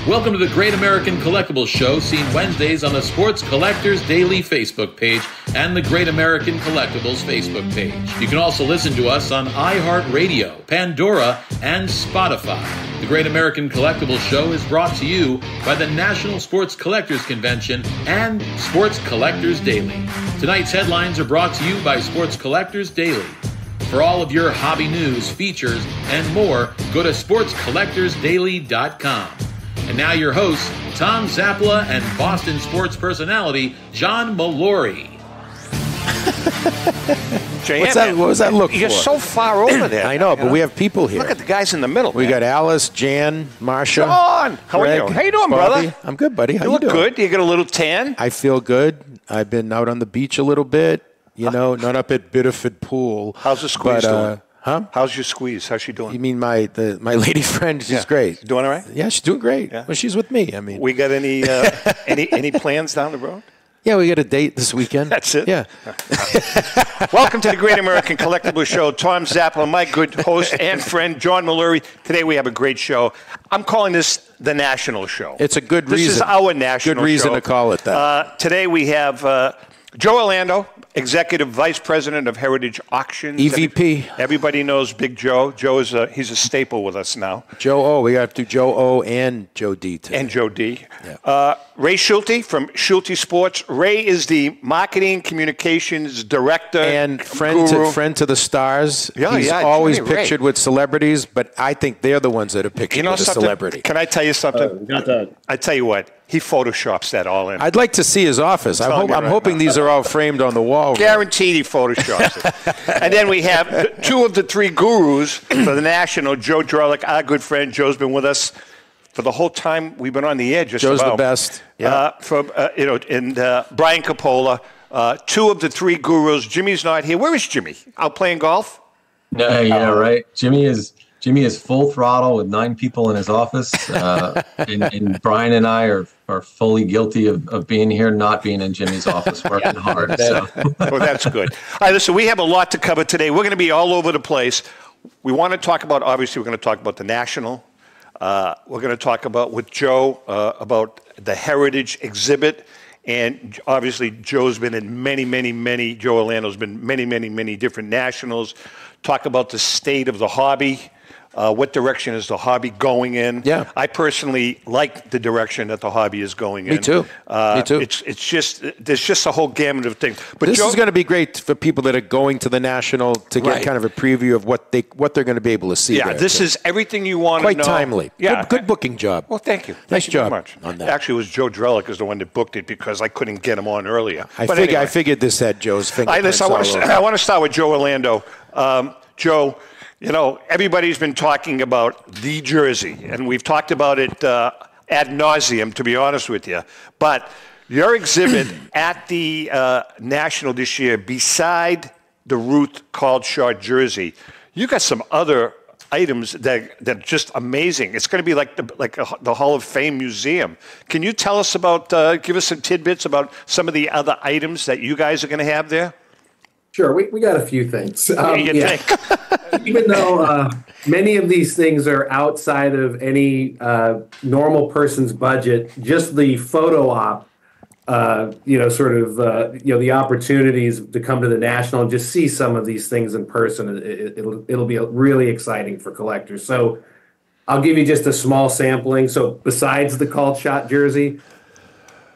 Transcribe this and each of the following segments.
Welcome to the Great American Collectibles Show, seen Wednesdays on the Sports Collectors Daily Facebook page and the Great American Collectibles Facebook page. You can also listen to us on iHeartRadio, Pandora, and Spotify. The Great American Collectibles Show is brought to you by the National Sports Collectors Convention and Sports Collectors Daily. Tonight's headlines are brought to you by Sports Collectors Daily. For all of your hobby news, features, and more, go to sportscollectorsdaily.com. And now your hosts, Tom Zappala and Boston sports personality, John Mallory. What was that look for? You're so far over there. I know, but we have people here. Look at the guys in the middle. We got Alice, Jan, Marsha. John, how are you? How you doing, Bobby? brother? I'm good, buddy. How You you look doing? good. You got a little tan. I feel good. I've been out on the beach a little bit. You know, not up at Biddeford Pool. How's the squeeze doing? Huh? How's your squeeze? How's she doing? You mean my lady friend? She's great. Doing all right? Yeah, she's doing great. Yeah. Well, she's with me. I mean, We got any any plans down the road? yeah, we got a date this weekend. That's it? Yeah. Welcome to the Great American Collectibles Show. Tom Zappala, my good host and friend, John Mallory. Today we have a great show. I'm calling this the National Show. It's a good reason. This is our national Good reason show. to call it that. Today we have Joe Orlando, Executive Vice President of Heritage Auctions. EVP. Everybody knows Big Joe. Joe is he's a staple with us now. Joe O. We got to do Joe O. and Joe D today. And Joe D. Yeah. Ray Schulte from Schulte Sports. Ray is the Marketing Communications Director. And friend to the stars. Yeah, He's yeah, always Ray. pictured with celebrities, but I think they're the ones that are pictured with a something? celebrity. Can I tell you something? I tell you what, he photoshops that all in. I'd like to see his office. I'm hoping these are all framed on the wall. Guaranteed he photoshops it. And then we have two of the three gurus for the National, Joe Drelich, our good friend. Joe's been with us for the whole time we've been on the air. Joe's the best. Yeah. And Brian Coppola, two of the three gurus. Jimmy's not here. Where is Jimmy? Out playing golf? Yeah, right. Jimmy is full throttle with 9 people in his office, and Brian and I are fully guilty of being here, not being in Jimmy's office, working hard. So. Well, that's good. All right, listen, we have a lot to cover today. We're going to be all over the place. We want to talk about, obviously, we're going to talk about the National. We're going to talk about with Joe about the Heritage exhibit. And obviously, Joe's been in many, Joe Orlando's been many different Nationals. Talk about the state of the hobby. What direction is the hobby going in? Yeah. I personally like the direction that the hobby is going in. Me too. Me too. It's just, there's just a whole gamut of things. But this Joe, is going to be great for people that are going to the National to get kind of a preview of what they're going to be able to see. Yeah, this is everything you want to know. Quite timely. Yeah. Good booking job. Well, thank you. Nice Thank you job very much. on that. Actually, it was Joe Drelich is the one that booked it because I couldn't get him on earlier. I figured this had Joe's fingerprints I all over. want to start with Joe Orlando. Joe, you know, everybody's been talking about the jersey, and we've talked about it ad nauseum, to be honest with you. But your exhibit at the National this year, beside the Ruth Called-Shot jersey, you got some other items that are just amazing. It's going to be like the Hall of Fame museum. Can you tell us about, give us some tidbits about some of the other items that you guys are going to have there? Sure, we got a few things. Think? Even though many of these things are outside of any normal person's budget, just the photo op, the opportunities to come to the National and just see some of these things in person, it'll be really exciting for collectors. So I'll give you just a small sampling. So besides the Called Shot jersey,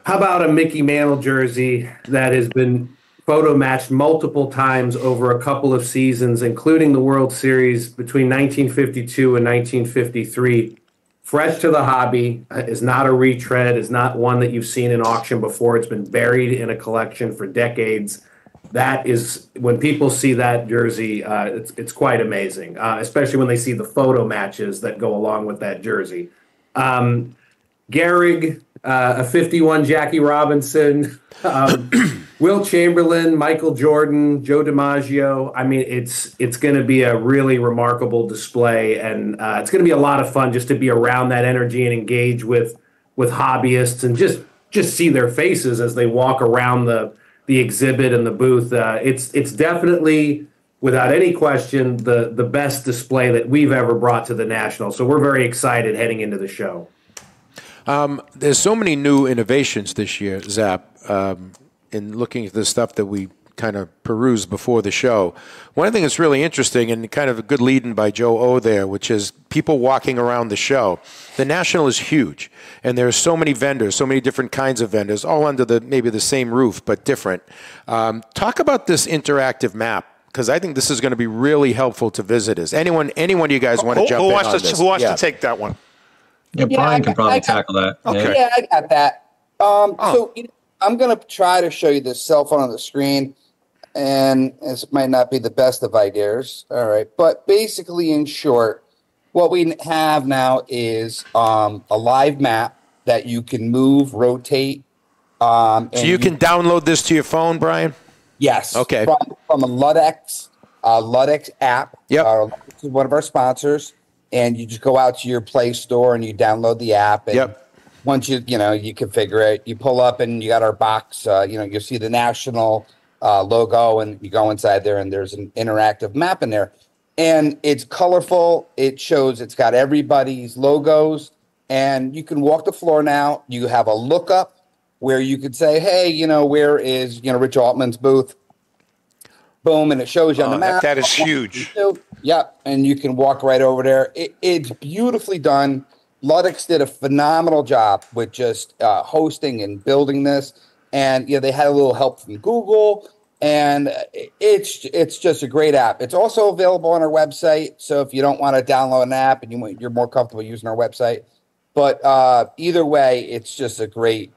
how about a Mickey Mantle jersey that has been photo matched multiple times over a couple of seasons, including the World Series between 1952 and 1953. Fresh to the hobby, is not a retread, is not one that you've seen in auction before. It's been buried in a collection for decades. That is, when people see that jersey, it's quite amazing, especially when they see the photo matches that go along with that jersey. Gehrig, a 51 Jackie Robinson, Will Chamberlain, Michael Jordan, Joe DiMaggio. I mean, it's going to be a really remarkable display, and it's going to be a lot of fun just to be around that energy and engage with hobbyists and just see their faces as they walk around the exhibit and the booth. It's definitely, without any question, the best display that we've ever brought to the National. So we're very excited heading into the show. There's so many new innovations this year, Zap, in looking at the stuff that we kind of perused before the show. One thing that's really interesting and kind of a good lead-in by Joe O there, which is people walking around the show. The National is huge, and there are so many vendors, so many different kinds of vendors, all under maybe the same roof, but different. Talk about this interactive map, because I think this is going to be really helpful to visitors. Anyone you guys want to jump in on this? Who wants to take that one? Yeah, Brian can probably tackle that. Okay. Yeah, I got that. So I'm going to try to show you this cell phone on the screen, and this might not be the best of ideas. All right. But basically, in short, what we have now is a live map that you can move, rotate. So you can download this to your phone, Brian? Yes. Okay. From a Ludex app. Yep. This is one of our sponsors. And you just go out to your Play Store and you download the app. And once you configure it, you pull up and you got our box. You'll see the National logo, and you go inside there and there's an interactive map in there. And it's colorful. It's got everybody's logos. And you can walk the floor now. You have a lookup where you could say, hey, where is, Rich Altman's booth? Boom, and it shows you on the map. That is huge. Yep, and you can walk right over there. It's beautifully done. Ludex did a phenomenal job with just hosting and building this. And they had a little help from Google. And it's just a great app. It's also available on our website. So if you don't want to download an app and you're more comfortable using our website. But either way, it's a great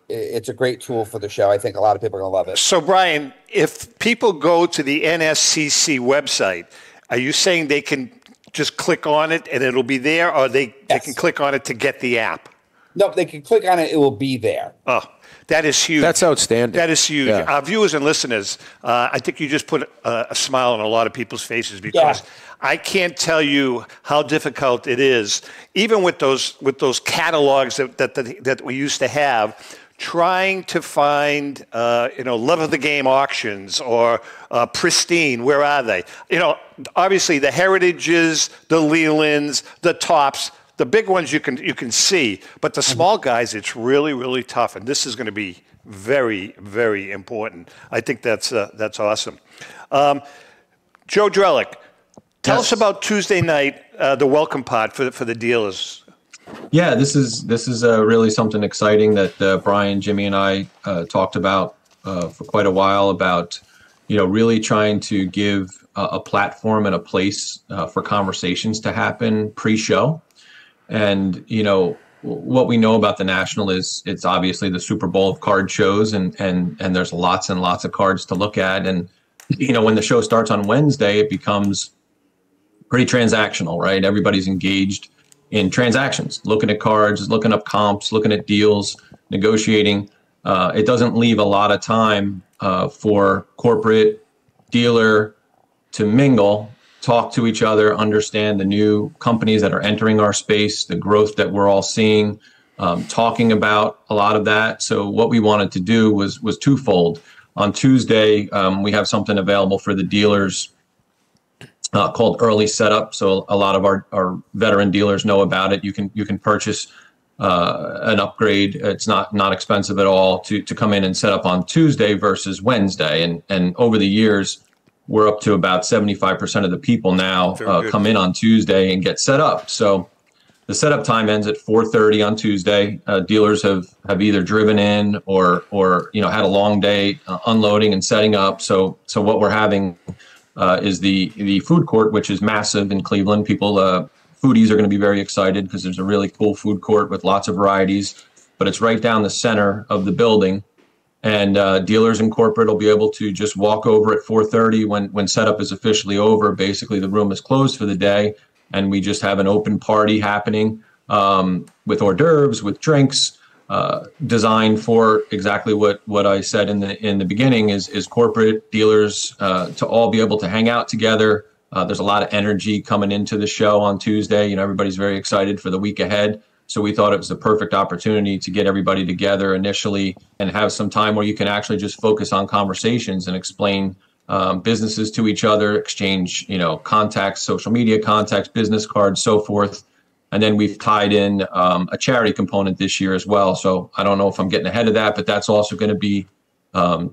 tool for the show. I think a lot of people are going to love it. So, Brian, if people go to the NSCC website, are you saying they can just click on it and it'll be there, or they can click on it to get the app? No, they can click on it. It will be there. Oh, that is huge. That's outstanding. That is huge. Yeah. Our viewers and listeners, I think you just put a smile on a lot of people's faces, because I can't tell you how difficult it is, even with those catalogs that we used to have, trying to find love of the game auctions or Pristine. Where are they? Obviously the Heritages, the Lelands, the Tops. The big ones you can see, but the small guys, it's really, really tough, and this is going to be very, very important. I think that's awesome. Joe Drelich, tell us about Tuesday night, the welcome pot for the dealers. Yeah, this is really something exciting that Brian, Jimmy, and I talked about for quite a while, about really trying to give a platform and a place for conversations to happen pre-show. And, what we know about the National is it's obviously the Super Bowl of card shows, and there's lots and lots of cards to look at. And, when the show starts on Wednesday, it becomes pretty transactional, right? Everybody's engaged in transactions, looking at cards, looking up comps, looking at deals, negotiating. It doesn't leave a lot of time for corporate, dealer to mingle, talk to each other, understand the new companies that are entering our space, the growth that we're all seeing, talking about a lot of that. So what we wanted to do was twofold. On Tuesday, we have something available for the dealers called Early Setup. So a lot of our veteran dealers know about it. You can purchase an upgrade. It's not expensive at all to come in and set up on Tuesday versus Wednesday. And over the years, we're up to about 75% of the people now come in on Tuesday and get set up. So the setup time ends at 4:30 on Tuesday. Dealers have either driven in or had a long day unloading and setting up. So what we're having is the food court, which is massive in Cleveland. People, foodies are going to be very excited because there's a really cool food court with lots of varieties. But it's right down the center of the building. And dealers and corporate will be able to just walk over at 4:30 when setup is officially over. Basically, the room is closed for the day, and we just have an open party happening with hors d'oeuvres, with drinks, designed for exactly what I said in the beginning is corporate dealers to all be able to hang out together. There's a lot of energy coming into the show on Tuesday. Everybody's very excited for the week ahead. So we thought it was the perfect opportunity to get everybody together initially and have some time where you can actually just focus on conversations and explain businesses to each other, exchange, contacts, social media contacts, business cards, so forth. And then we've tied in a charity component this year as well. So I don't know if I'm getting ahead of that, but that's also going to be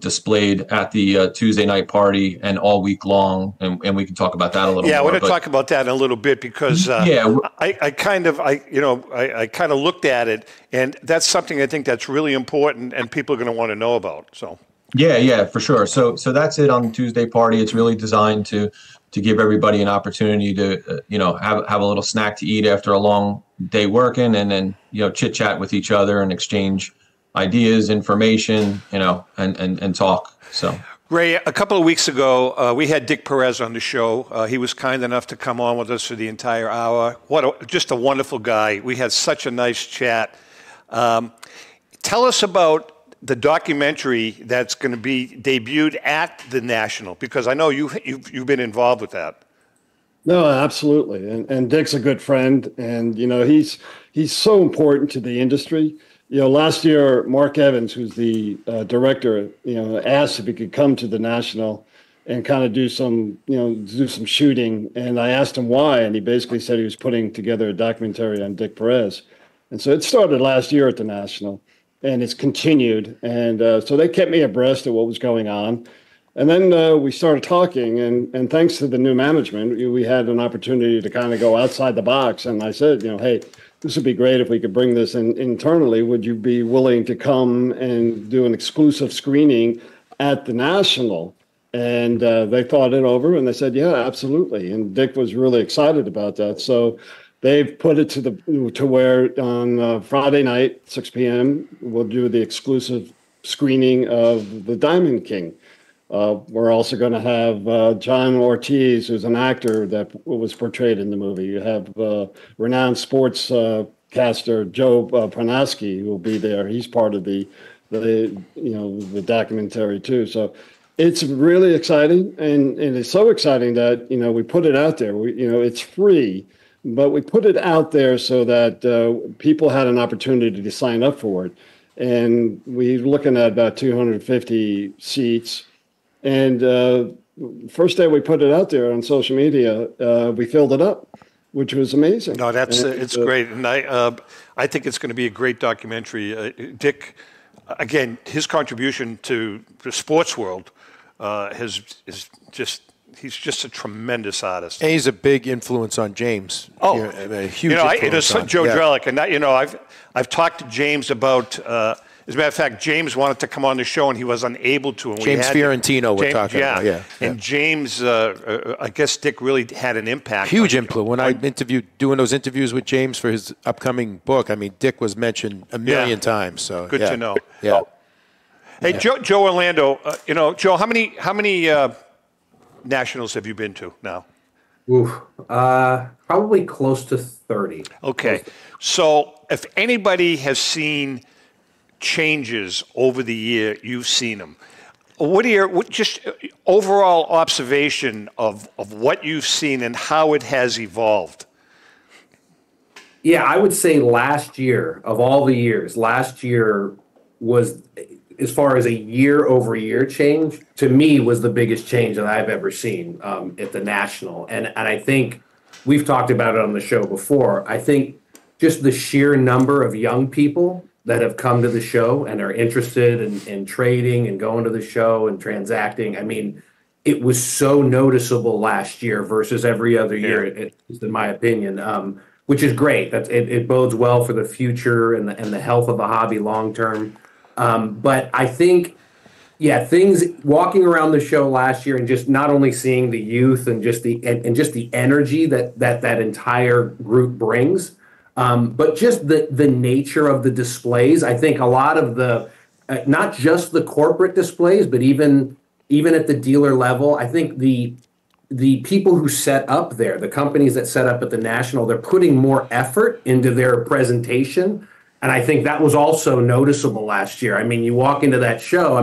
displayed at the Tuesday night party and all week long. And we can talk about that a little more. Yeah, we're going to talk about that in a little bit because I kind of looked at it, and that's something I think that's really important and people are going to want to know about. So. Yeah, for sure. So that's it on the Tuesday party. It's really designed to give everybody an opportunity to, have a little snack to eat after a long day working, and then, chit chat with each other and exchange ideas, information, and talk. So. Ray, a couple of weeks ago, we had Dick Perez on the show. He was kind enough to come on with us for the entire hour. Just a wonderful guy. We had such a nice chat. Tell us about the documentary that's going to be debuted at the National, because I know you've been involved with that. No, absolutely. And Dick's a good friend, and he's so important to the industry. Last year, Mark Evans, who's the director, asked if he could come to the National and kind of do some shooting. And I asked him why, and he basically said he was putting together a documentary on Dick Perez. And so it started last year at the National, and it's continued. And so they kept me abreast of what was going on. And then we started talking, and thanks to the new management, we had an opportunity to kind of go outside the box. And I said, hey, this would be great if we could bring this in internally. Would you be willing to come and do an exclusive screening at the National? And they thought it over, and they said, yeah, absolutely. And Dick was really excited about that. So they've put it to where on Friday night, 6 p.m., we'll do the exclusive screening of The Diamond King. We're also going to have John Ortiz, who's an actor that was portrayed in the movie. You have renowned sports caster Joe Pronaski, who will be there. He's part of the documentary too. So it's really exciting, and it's so exciting that we put it out there. It's free, but we put it out there so that people had an opportunity to sign up for it. And we're looking at about 250 seats. And first day we put it out there on social media, we filled it up, which was amazing. No, it's great, and I think it's going to be a great documentary. Dick, again, his contribution to the sports world he's just a tremendous artist. And he's a big influence on James. Oh, a huge influence. It is Joe Drelich, and I've talked to James about. As a matter of fact, James wanted to come on the show, and he was unable to. And James Fiorentino, we're talking about. Yeah. And James, I guess Dick really had an impact. Huge influence. When I doing those interviews with James for his upcoming book, Dick was mentioned a million times. So good to know. Yeah. Hey, Joe Orlando, Joe, how many Nationals have you been to now? Probably close to 30. Okay. So if anybody has seen changes over the year, you've seen them. What are your just overall observation of what you've seen and how it has evolved? Yeah, I would say last year, of all the years, last year was, as far as a year-over-year change, to me was the biggest change that I've ever seen at the National. And I think we've talked about it on the show before. I think just the sheer number of young people that have come to the show and are interested in trading and going to the show and transacting. I mean, it was so noticeable last year versus every other year, at least in my opinion, which is great. It bodes well for the future and the health of the hobby long term. But I think, things walking around the show last year and just not only seeing the youth and just the energy that entire group brings, but just the nature of the displays. I think a lot of the, not just the corporate displays, but even at the dealer level, I think the people who set up there, the companies that set up at the National, they're putting more effort into their presentation. And I think that was also noticeable last year. I mean, you walk into that show,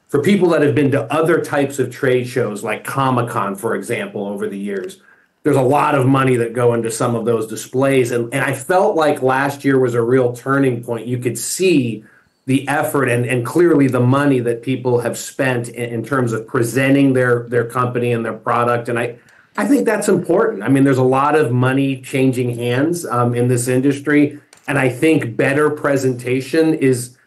for people that have been to other types of trade shows like Comic-Con, for example, over the years, there's a lot of money that go into some of those displays. And I felt like last year was a real turning point. You could see the effort and clearly the money that people have spent in terms of presenting their company and their product. And I I think that's important. I mean, there's a lot of money changing hands in this industry, and I think better presentation is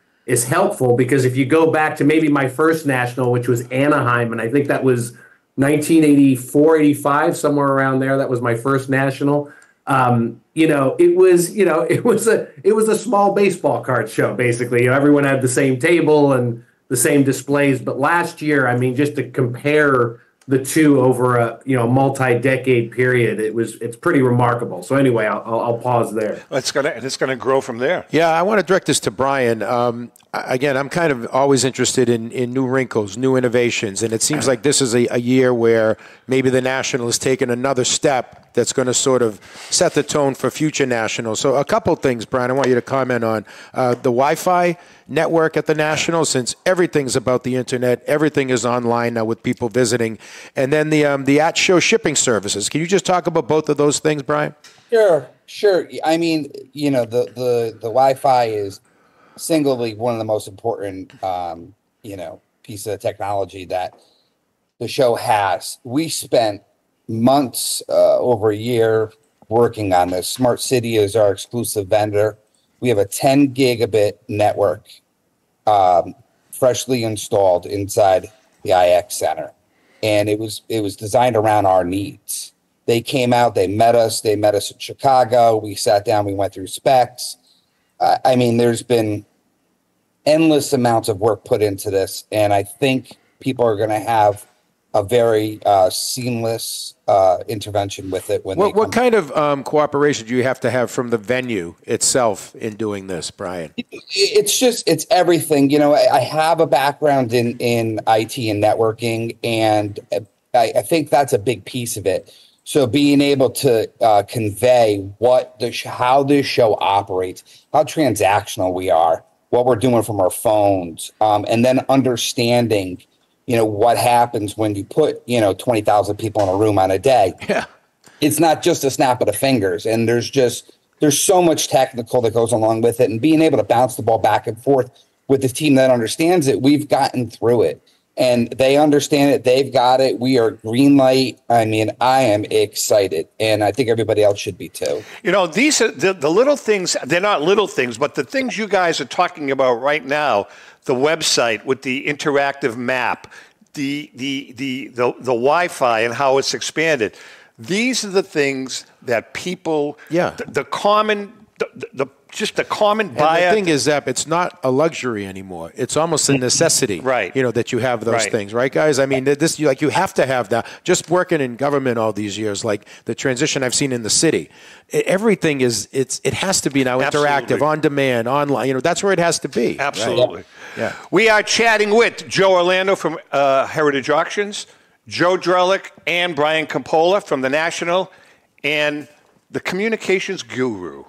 helpful, because if you go back to maybe my first national, which was Anaheim, and I think that was 1984, 85, somewhere around there. That was my first national. It was a small baseball card show, basically. Everyone had the same table and the same displays. But last year, I mean, just to compare the two over a multi-decade period, it's pretty remarkable. So anyway, I'll pause there. It's gonna grow from there. Yeah, I want to direct this to Brian. Again, I'm kind of always interested in new wrinkles, new innovations, and it seems like this is a year where maybe the National has taken another step that's going to sort of set the tone for future Nationals. So a couple things, Brian, I want you to comment on. The Wi-Fi network at the National, since everything's about the internet, everything is online now with people visiting, and then the at-show shipping services. Can you just talk about both of those things, Brian? Sure. I mean, the Wi-Fi is singly one of the most important, piece of technology that the show has. We spent months, over a year, working on this. Smart City is our exclusive vendor. We have a 10 gigabit network freshly installed inside the IX Center, and it was designed around our needs. They came out, they met us in Chicago. We sat down, we went through specs. I mean, there's been endless amounts of work put into this, and I think people are going to have a very seamless intervention with it. What kind of cooperation do you have to have from the venue itself in doing this, Brian? It's everything. I have a background in IT and networking, and I think that's a big piece of it. So being able to convey how this show operates, how transactional we are, what we're doing from our phones, and then understanding, what happens when you put, 20,000 people in a room on a day. Yeah. It's not just a snap of the fingers. And there's so much technical that goes along with it. And being able to bounce the ball back and forth with the team that understands it, we've gotten through it. And they understand it. They've got it. We are green light. I mean, I am excited. And I think everybody else should be too. These are the little things. They're not little things, but the things you guys are talking about right now, the website with the interactive map, the Wi-Fi and how it's expanded. These are the things that people, the common buyer. And the thing is, Zap, it's not a luxury anymore. It's almost a necessity, right? That you have those things, right, guys? I mean, you have to have that. Just working in government all these years, like the transition I've seen in the city, everything it has to be now interactive, on demand, online. That's where it has to be. Absolutely. Right? Yeah. We are chatting with Joe Orlando from Heritage Auctions, Joe Drelich, and Brian Coppola from the National, and the communications guru,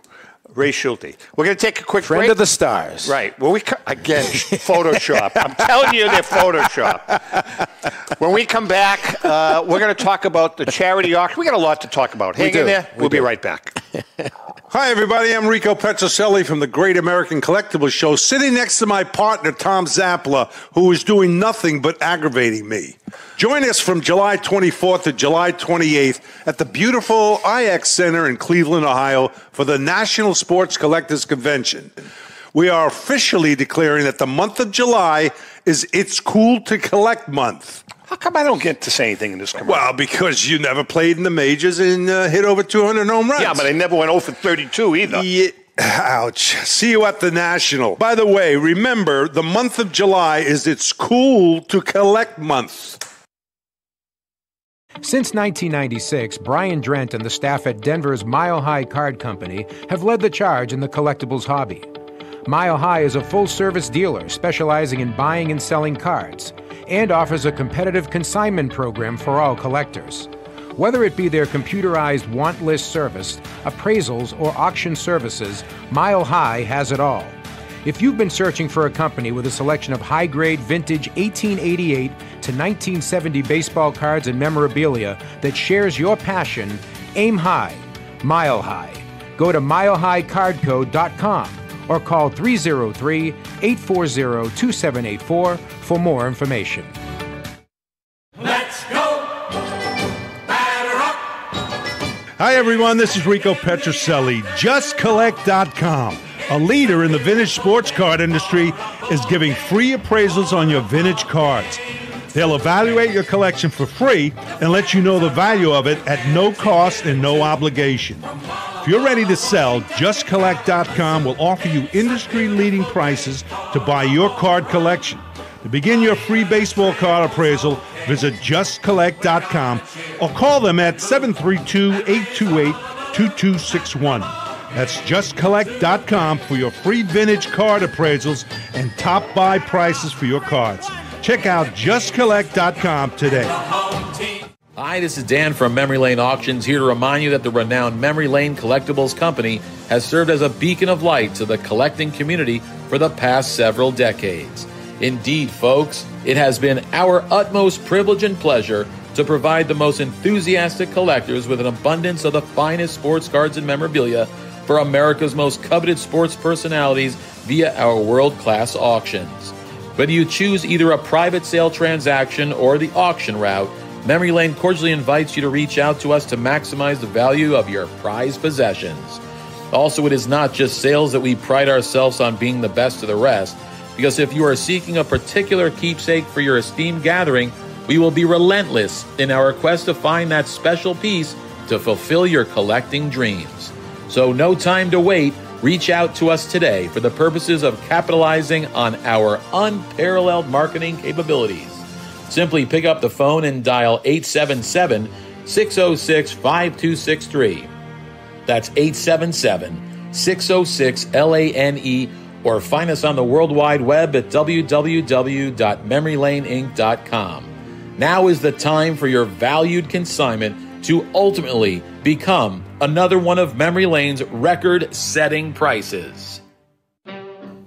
Ray Schulte. We're going to take a quick break. Friend of the stars. Right. Well, again, Photoshop. I'm telling you, they're Photoshop. When we come back, we're going to talk about the charity auction. We got a lot to talk about. Hang in there. We'll be right back. Hi, everybody. I'm Rico Petrocelli from the Great American Collectibles Show, sitting next to my partner, Tom Zappala, who is doing nothing but aggravating me. Join us from July 24th to July 28th at the beautiful IX Center in Cleveland, Ohio, for the National Sports Collectors Convention. We are officially declaring that the month of July is It's Cool to Collect month. How come I don't get to say anything in this commercial? Well, because you never played in the majors and hit over 200 home runs. Yeah, but I never went 0 for 32 either. Yeah. Ouch. See you at the National. By the way, remember, the month of July is It's Cool to Collect month. Since 1996, Brian Drent and the staff at Denver's Mile High Card Company have led the charge in the collectibles hobby. Mile High is a full-service dealer specializing in buying and selling cards and offers a competitive consignment program for all collectors. Whether it be their computerized want list service, appraisals, or auction services, Mile High has it all. If you've been searching for a company with a selection of high-grade vintage 1888 to 1970 baseball cards and memorabilia that shares your passion, aim high, Mile High. Go to milehighcardco.com or call 303-840-2784 for more information. Let's go! Batter up Hi, everyone. This is Rico Petrocelli. JustCollect.com, a leader in the vintage sports card industry, is giving free appraisals on your vintage cards. They'll evaluate your collection for free and let you know the value of it at no cost and no obligation. If you're ready to sell, JustCollect.com will offer you industry-leading prices to buy your card collection. To begin your free baseball card appraisal, visit JustCollect.com or call them at 732-828-2261. That's JustCollect.com for your free vintage card appraisals and top buy prices for your cards. Check out JustCollect.com today. Hi, this is Dan from Memory Lane Auctions, here to remind you that the renowned Memory Lane Collectibles Company has served as a beacon of light to the collecting community for the past several decades. Indeed, folks, it has been our utmost privilege and pleasure to provide the most enthusiastic collectors with an abundance of the finest sports cards and memorabilia for America's most coveted sports personalities via our world-class auctions. Whether you choose either a private sale transaction or the auction route, Memory Lane cordially invites you to reach out to us to maximize the value of your prized possessions. Also, it is not just sales that we pride ourselves on being the best of the rest, because if you are seeking a particular keepsake for your esteemed gathering, we will be relentless in our quest to find that special piece to fulfill your collecting dreams. So no time to wait. Reach out to us today for the purposes of capitalizing on our unparalleled marketing capabilities. Simply pick up the phone and dial 877-606-5263. That's 877-606-LANE, or find us on the World Wide Web at www.memorylaneinc.com. Now is the time for your valued consignment to ultimately become another one of Memory Lane's record-setting prices.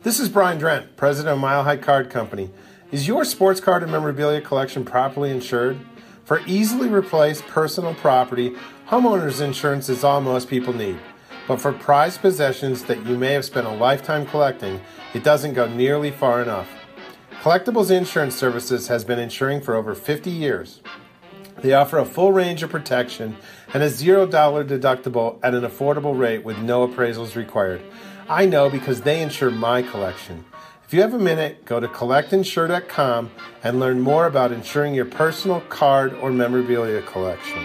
This is Brian Drent, president of Mile High Card Company. Is your sports card and memorabilia collection properly insured? For easily replaced personal property, homeowners insurance is all most people need. But for prized possessions that you may have spent a lifetime collecting, it doesn't go nearly far enough. Collectables Insurance Services has been insuring for over 50 years. They offer a full range of protection and a $0 deductible at an affordable rate with no appraisals required. I know because they insure my collection. If you have a minute, go to collectinsure.com and learn more about insuring your personal card or memorabilia collection.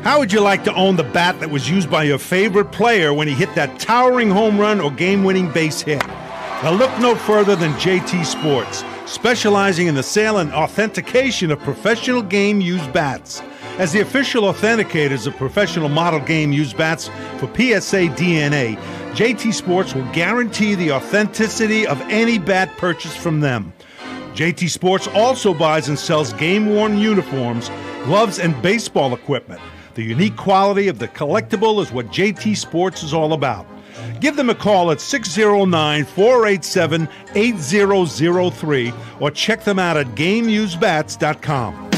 How would you like to own the bat that was used by your favorite player when he hit that towering home run or game-winning base hit? Now look no further than JT Sports, specializing in the sale and authentication of professional game-used bats. As the official authenticators of professional model game-used bats for PSA DNA, JT Sports will guarantee the authenticity of any bat purchased from them. JT Sports also buys and sells game-worn uniforms, gloves, and baseball equipment. The unique quality of the collectible is what JT Sports is all about. Give them a call at 609-487-8003 or check them out at GameUseBats.com.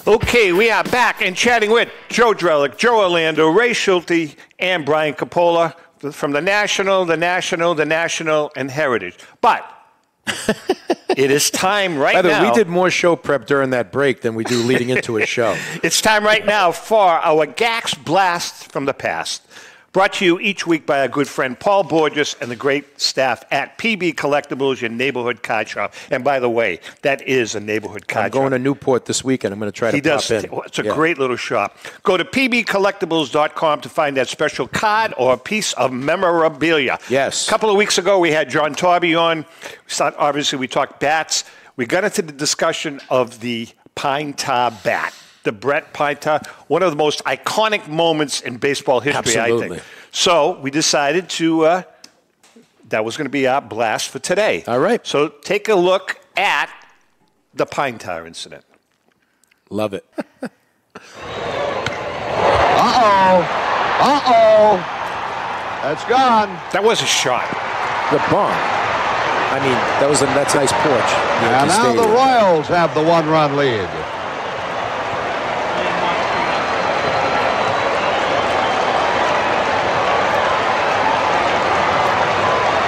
Okay, we are back and chatting with Joe Drelich, Joe Orlando, Ray Schulte, and Brian Coppola from the National, and Heritage. But it is time right now. We did more show prep during that break than we do leading into a show. It's time right now for our Gax Blast from the Past. Brought to you each week by our good friend Paul Borges and the great staff at PB Collectibles, your neighborhood card shop. And by the way, that is a neighborhood card shop. I'm going to Newport this weekend. I'm going to try to pop in. It's a great little shop. Go to pbcollectibles.com to find that special card or a piece of memorabilia. Yes. A couple of weeks ago, we had John Torby on. Obviously, we talked bats. We got into the discussion of the pine tar bat. The Brett Pine Tar, one of the most iconic moments in baseball history, Absolutely. I think. So we decided to, that was going to be our blast for today. All right. So take a look at the Pine Tar incident. Love it. Uh-oh. That's gone. That was a shot. The bomb. I mean, that's a nice porch. And now the Royals have the one-run lead.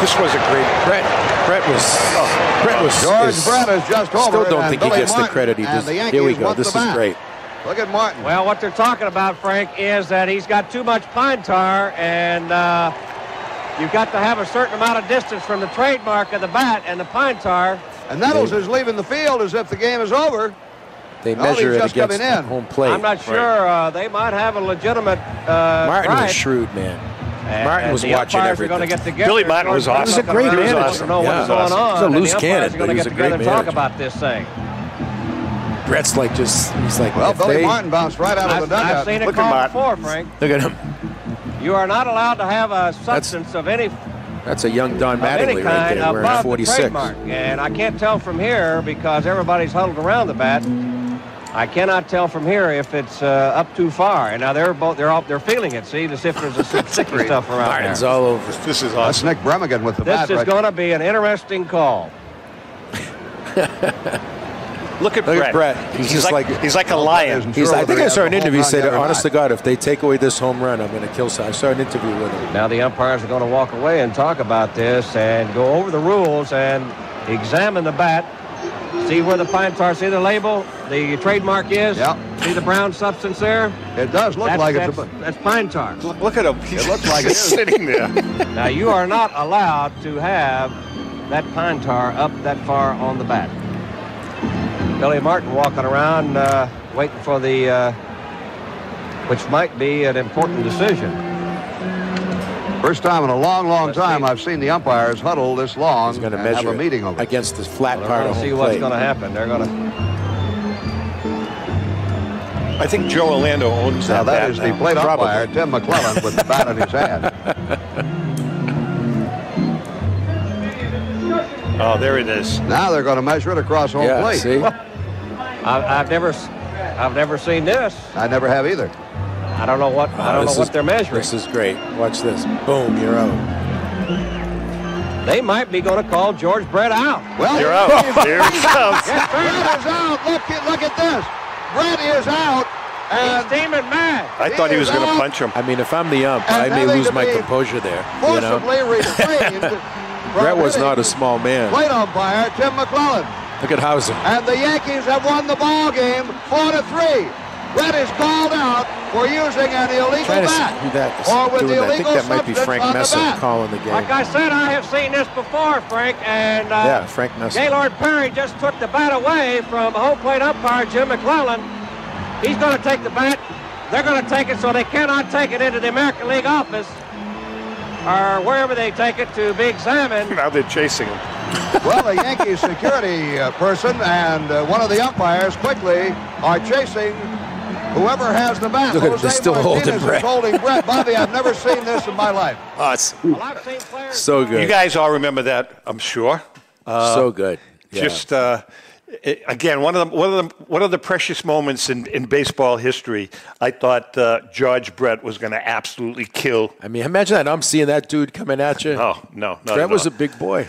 This was a great. Brett was George Brett is just over. Still don't think he gets the credit he does. Here we go. This is great. Look at Martin. Well, what they're talking about, Frank, is that he's got too much pine tar, and you've got to have a certain amount of distance from the trademark of the bat and the pine tar. And Nettles is leaving the field as if the game is over. They measure it against home plate. I'm not sure. They might have a legitimate Martin right. was shrewd, man. Martin was watching everything. Get together. Billy Martin was awesome. He was a great manager. I don't know what's going on. He was a loose cannon, but he was a get great together and manager. talk about this thing. Brett's like he's like, well, Billy Martin bounced right out of the dugout. I've seen it called before, Frank. Look at him. You are not allowed to have a substance of any That's a young Don Mattingly right there, wearing 46. And I can't tell from here because everybody's huddled around the bat. I cannot tell from here if it's up too far. And now they're feeling it. See, as if there's some sticky stuff around Martin's there. all over. This is That's awesome. Nick Bremigan with the bat. This is going to be an interesting call. Look at Brett. He's like a lion. I think I saw an interview say that, honest to God, if they take away this home run, I'm going to kill someone. I saw an interview with him. Now the umpires are going to walk away and talk about this and go over the rules and examine the bat. See where the pine tar, see the label, the trademark is? Yeah. See the brown substance there? It does look like it's that's pine tar. Look at him. It looks like it's sitting there. Now you are not allowed to have that pine tar up that far on the bat. Billy Martin walking around waiting for the, which might be an important decision. First time in a long, long time I've seen the umpires huddle this long and have a meeting over against this flat part of home plate. See what's going to happen. They're going to. I think Joe Orlando owns now that that is the plate umpire, Tim McClellan, with the bat in his hand. Oh, there it is. Now they're going to measure it across home plate. See? I've never seen this. I never have either. I don't know what they're measuring. This is great. Watch this. Boom, you're out. They might be going to call George Brett out. Well, you're out. Here he comes. Brett is out. Look at this. Brett is out. And he's steaming mad. I thought he was going to punch him. I mean, if I'm the ump, I may lose my composure there. You know? Restrained. Brett was not a small man. Plate umpire Tim McClellan. Look at Hauser. And the Yankees have won the ball game 4-3. Brett is called out for using an illegal bat. Or with the illegal I think that might be Frank Messa calling the game. Like I said, I have seen this before, Frank. And yeah, Frank Messa. Gaylord Perry just took the bat away from home plate umpire Jim McClellan. He's going to take the bat. They're going to take it so they cannot take it into the American League office or wherever they take it to be examined. Now they're chasing him. Well, the Yankees security person and one of the umpires quickly are chasing whoever has the bat. Look at they're still holding Brett. Holding Brett. Bobby, I've never seen this in my life. Awesome. Well, I've seen players. So good. You guys all remember that, I'm sure. So good. Yeah. Just again, one of the precious moments in baseball history. I thought George Brett was going to absolutely kill. I mean, imagine that. I'm seeing that dude coming at you. Oh, no. Brett was a big boy.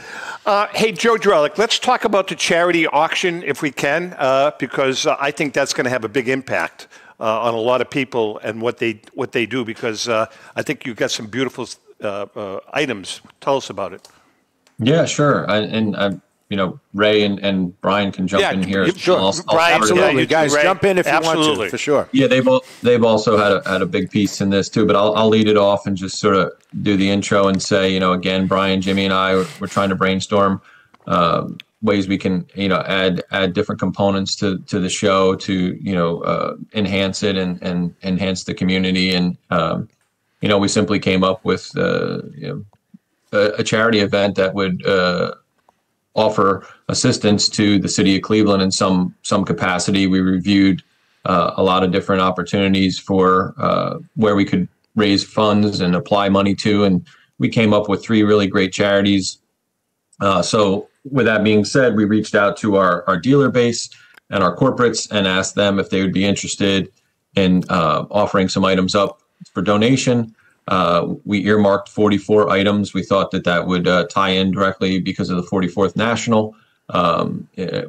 Hey, Joe Drelich, let's talk about the charity auction if we can, because I think that's going to have a big impact on a lot of people and what they do, because I think you've got some beautiful items. Tell us about it. Yeah, sure. Ray and Brian can jump in here. Sure. Brian, absolutely, guys, jump in if you want to, for sure. Yeah, they've also had a big piece in this too. But I'll lead it off and just sort of do the intro and say, again, Brian, Jimmy, and I we're trying to brainstorm ways we can add different components to the show to enhance it and enhance the community. And we simply came up with a charity event that would offer assistance to the city of Cleveland in some capacity. We reviewed a lot of different opportunities for where we could raise funds and apply money to, and we came up with 3 really great charities. So with that being said, we reached out to our dealer base and our corporates and asked them if they would be interested in offering some items up for donation. We earmarked 44 items. We thought that would tie in directly because of the 44th National.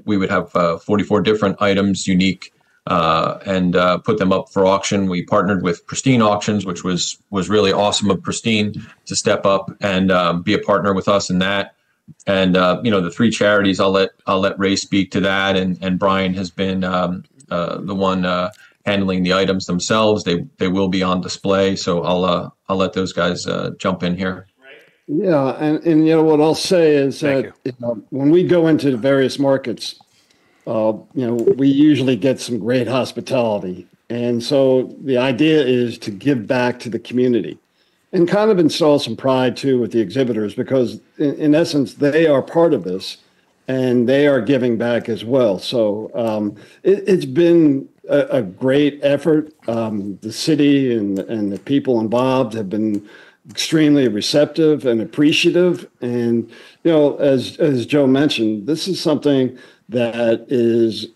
We would have 44 different items, unique, and put them up for auction. We partnered with Pristine Auctions, which was really awesome of Pristine to step up and be a partner with us in that. The three charities, I'll let Ray speak to that, and Brian has been the one handling the items themselves. They will be on display, so I'll let those guys jump in here. Yeah, and what I'll say is that when we go into the various markets, we usually get some great hospitality, and so the idea is to give back to the community, and kind of install some pride too with the exhibitors, because in essence they are part of this, and they are giving back as well. So it's been a great effort. The city and the people involved have been extremely receptive and appreciative. And, as Joe mentioned, this is something that is,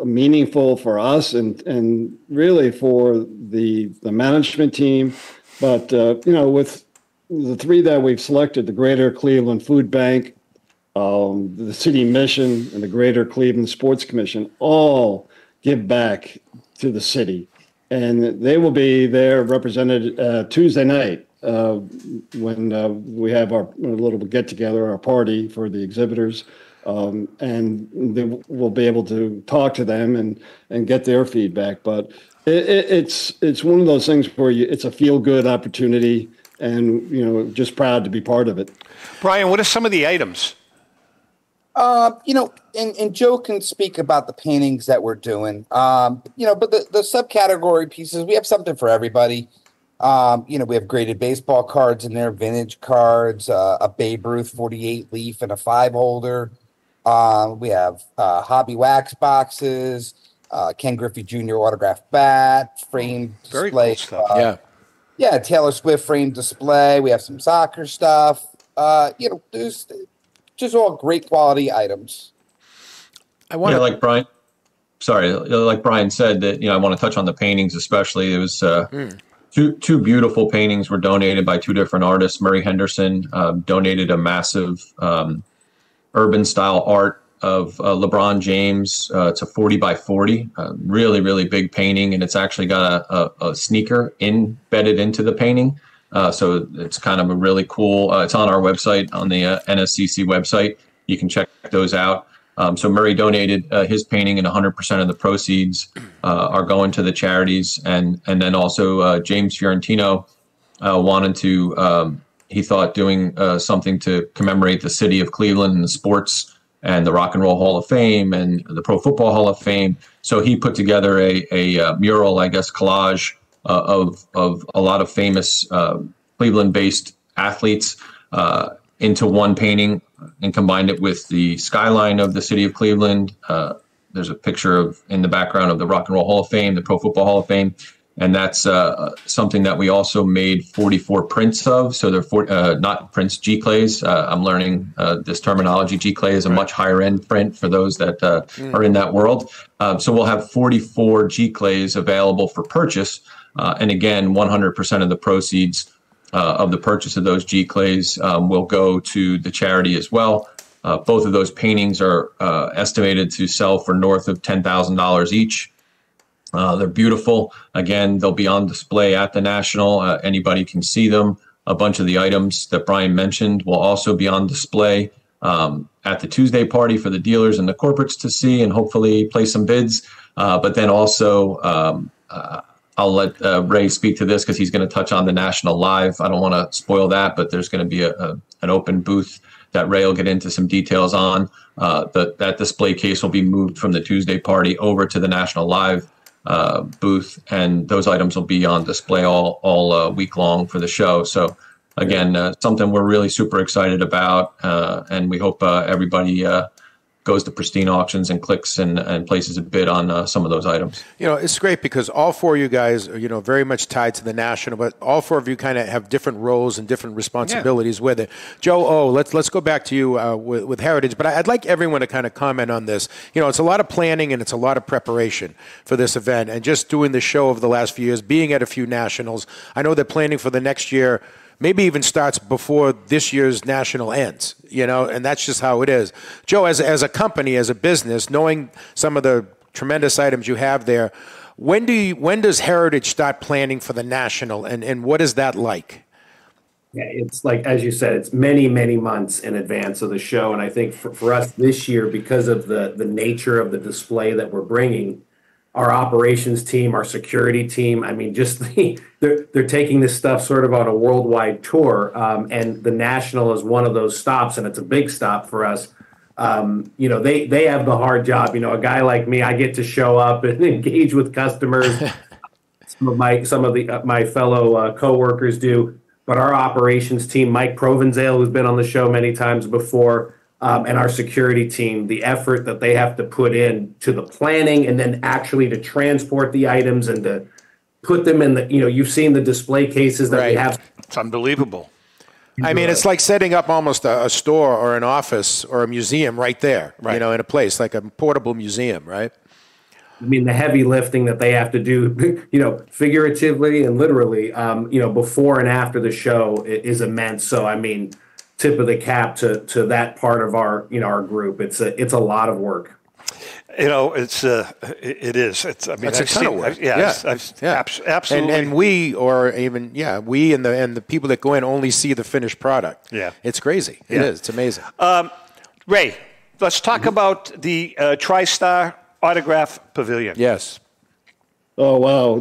meaningful for us and really for the management team. But, with the three that we've selected, the Greater Cleveland Food Bank, the City Mission, and the Greater Cleveland Sports Commission all give back to the city. And they will be there represented Tuesday night when we have our little get-together, our party for the exhibitors. And we'll be able to talk to them and get their feedback. But it's one of those things where it's a feel-good opportunity, and just proud to be part of it. Brian, what are some of the items? And Joe can speak about the paintings that we're doing. But the subcategory pieces, we have something for everybody. We have graded baseball cards in there, vintage cards, a Babe Ruth 48 leaf and a 5-holder. We have hobby wax boxes, Ken Griffey Jr. autographed bat, framed display. Very cool stuff. Yeah, Taylor Swift framed display. We have some soccer stuff. There's just all great quality items. Like Brian said, that I want to touch on the paintings especially. It was two beautiful paintings were donated by two different artists. Murray Henderson donated a massive urban style art of LeBron James. It's a 40 by 40, really, really big painting, and it's actually got a sneaker embedded into the painting. So it's kind of a really cool, it's on our website, on the NSCC website. You can check those out. So Murray donated his painting, and 100% of the proceeds are going to the charities. And then also James Fiorentino wanted to, he thought doing something to commemorate the city of Cleveland and the sports and the Rock and Roll Hall of Fame and the Pro Football Hall of Fame. So he put together a mural, collage of a lot of famous Cleveland-based athletes into one painting, and combined it with the skyline of the city of Cleveland. There's a picture in the background of the Rock and Roll Hall of Fame, the Pro Football Hall of Fame, and that's something that we also made 44 prints of. So they're not prints, G-clays. I'm learning this terminology. G-clay is a much higher end print for those that are in that world. So we'll have 44 G-clays available for purchase. And again, 100% of the proceeds of the purchase of those G-clays will go to the charity as well. Both of those paintings are estimated to sell for north of $10,000 each. They're beautiful. Again, they'll be on display at the National. Anybody can see them. A bunch of the items that Brian mentioned will also be on display at the Tuesday party for the dealers and the corporates to see and hopefully place some bids. But then also, I'll let Ray speak to this because he's going to touch on the National Live. I don't want to spoil that, but there's going to be an open booth that Ray will get into some details on. That display case will be moved from the Tuesday party over to the National Live booth, and those items will be on display all week long for the show. So again, something we're really super excited about, and we hope everybody goes to Pristine Auctions and clicks and places a bid on some of those items. It's great because all four of you guys are, very much tied to the National, but all four of you kind of have different roles and different responsibilities with it. Joe, let's go back to you with Heritage, but I'd like everyone to kind of comment on this. It's a lot of planning and it's a lot of preparation for this event, and just doing the show over the last few years, being at a few Nationals. I know they're planning for the next year, maybe even starts before this year's National ends, and that's just how it is. Joe, as a company, as a business, knowing some of the tremendous items you have there, when does Heritage start planning for the National, and what is that like? Yeah, it's like, as you said, it's many, many months in advance of the show. And I think for us this year, because of the nature of the display that we're bringing, our operations team, our security team, I mean, just they're taking this stuff sort of on a worldwide tour. And the National is one of those stops, and it's a big stop for us. They have the hard job. A guy like me, I get to show up and engage with customers. Some of my fellow coworkers do. But our operations team, Mike Provenzale, who's been on the show many times before, and our security team, the effort that they have to put in to the planning and then actually to transport the items and to put them in you've seen the display cases that we have. It's unbelievable. I mean, it's like setting up almost a store or an office or a museum right there, in a place, like a portable museum, right? I mean, the heavy lifting that they have to do, figuratively and literally, before and after the show is immense. So, I mean, tip of the cap to that part of our group. It's a lot of work. It is. It's a ton of work. Absolutely. And we and the people that go in only see the finished product. Yeah, it's crazy. It is. It's amazing. Ray, let's talk about the TriStar Autograph Pavilion. Yes. Oh wow!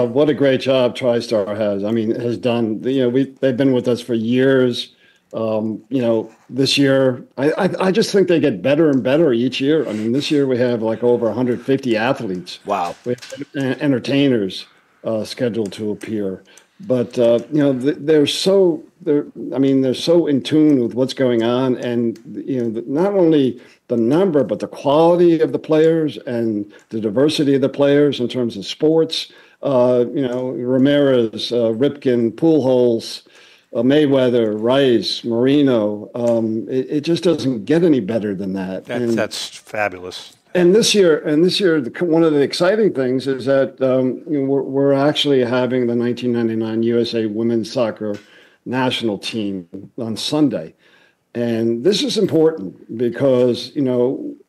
What a great job TriStar has done. They've been with us for years. This year, I just think they get better and better each year. I mean, this year we have like over 150 athletes. Wow. We have entertainers scheduled to appear. But they're so in tune with what's going on, and not only the number but the quality of the players and the diversity of the players in terms of sports. Ramirez, Ripken, Pujols, Mayweather, Rice, Marino. It just doesn't get any better than that. That's fabulous. And this year, one of the exciting things is that we're actually having the 1999 USA Women's Soccer National Team on Sunday. And this is important because,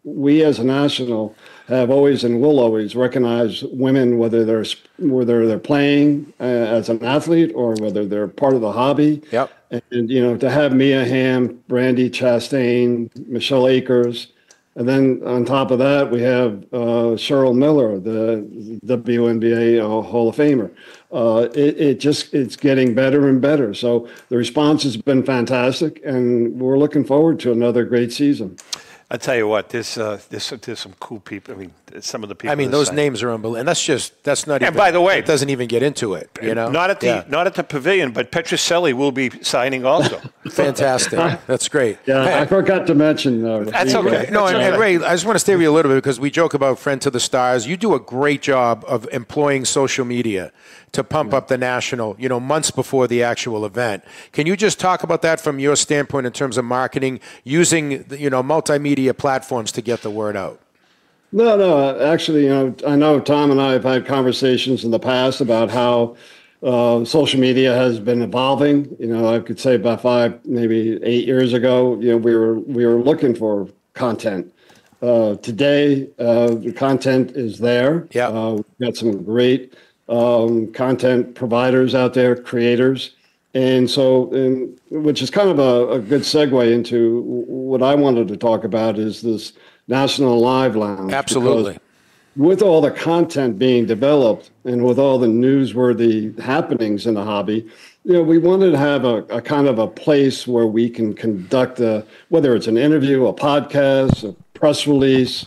we as a national have always and will always recognize women, whether they're playing as an athlete or whether they're part of the hobby. Yep. And, to have Mia Hamm, Brandy Chastain, Michelle Akers, and then on top of that, we have Cheryl Miller, the WNBA Hall of Famer. It's getting better and better. So the response has been fantastic, and we're looking forward to another great season. I tell you what, there's some cool people. I mean, some of the people. I mean, those names are unbelievable, and that's not. And by the way, it doesn't even get into it. Not at the pavilion, but Petrocelli will be signing also. Fantastic, that's great. Yeah, I forgot to mention. That's okay. No, and Ray, I just want to stay with you a little bit because we joke about friend to the stars. You do a great job of employing social media to pump up the national, months before the actual event. Can you just talk about that from your standpoint in terms of marketing, using multimedia platforms to get the word out? No. Actually, I know Tom and I have had conversations in the past about how social media has been evolving. I could say about 5, maybe 8 years ago, we were looking for content. Today, the content is there. Yeah. We've got some great content providers out there, creators. And so, which is kind of a good segue into what I wanted to talk about is this National Live Lounge. Absolutely. With all the content being developed and with all the newsworthy happenings in the hobby, we wanted to have a kind of a place where we can conduct whether it's an interview, a podcast, a press release,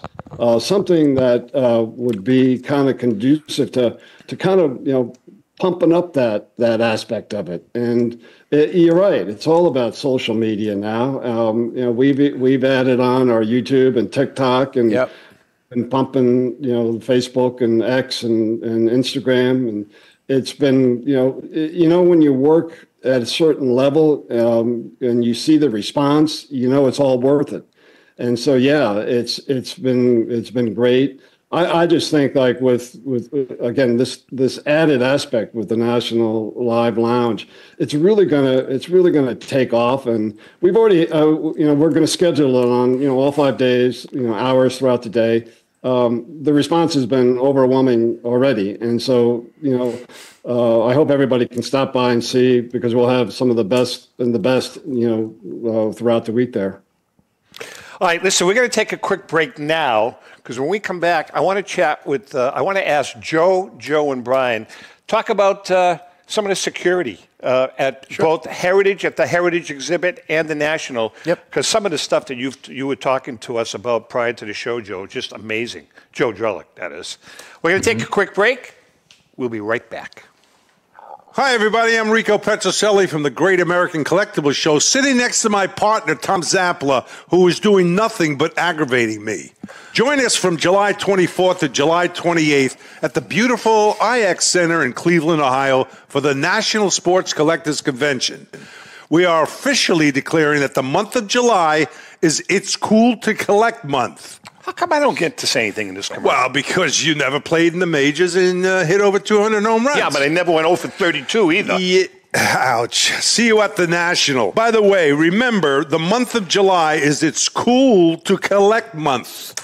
something that would be kind of conducive to kind of, pumping up that aspect of it. And you're right. It's all about social media now. We've added on our YouTube and TikTok and pumping, Facebook and X and Instagram. And it's been, when you work at a certain level and you see the response, it's all worth it. And so, it's been great. I just think like with again this added aspect with the National Live Lounge, it's really gonna take off, and we've already we're gonna schedule it on all 5 days, hours throughout the day, the response has been overwhelming already. And so, I hope everybody can stop by and see, because we'll have some of the best and the best, throughout the week there. All right, listen, we're going to take a quick break now, because when we come back, I want to chat with, I want to ask Joe, and Brian, talk about some of the security at both Heritage, at the Heritage exhibit, and the National. Yep. Because some of the stuff that you were talking to us about prior to the show, Joe, just amazing. Joe Drelich, that is. We're going to take a quick break. We'll be right back. Hi, everybody. I'm Rico Petrocelli from the Great American Collectibles Show, sitting next to my partner, Tom Zappala, who is doing nothing but aggravating me. Join us from July 24th to July 28th at the beautiful IX Center in Cleveland, Ohio, for the National Sports Collectors Convention. We are officially declaring that the month of July is It's Cool to Collect month. How come I don't get to say anything in this commercial? Well, because you never played in the majors and hit over 200 home runs. Yeah, but I never went 0 for 32 either. Yeah. Ouch. See you at the National. By the way, remember, the month of July is It's Cool to Collect month.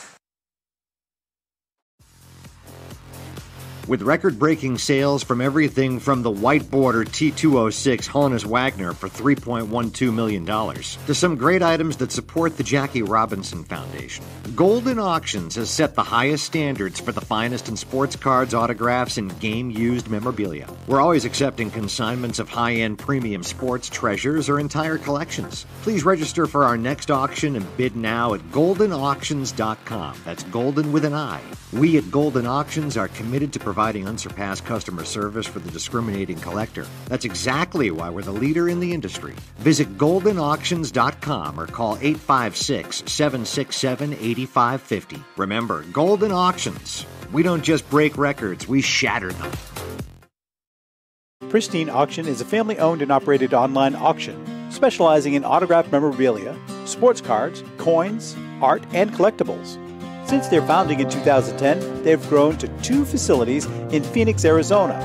With record-breaking sales from everything from the white border T206 Honus Wagner for $3.12 million to some great items that support the Jackie Robinson Foundation, Golden Auctions has set the highest standards for the finest in sports cards, autographs, and game-used memorabilia. We're always accepting consignments of high-end premium sports treasures or entire collections. Please register for our next auction and bid now at goldenauctions.com. That's golden with an I. We at Golden Auctions are committed to providing unsurpassed customer service for the discriminating collector. That's exactly why we're the leader in the industry. Visit goldenauctions.com or call 856-767-8550. Remember, Golden Auctions. We don't just break records, we shatter them. Pristine Auction is a family-owned and operated online auction specializing in autographed memorabilia, sports cards, coins, art, and collectibles. Since their founding in 2010, they've grown to 2 facilities in Phoenix, Arizona,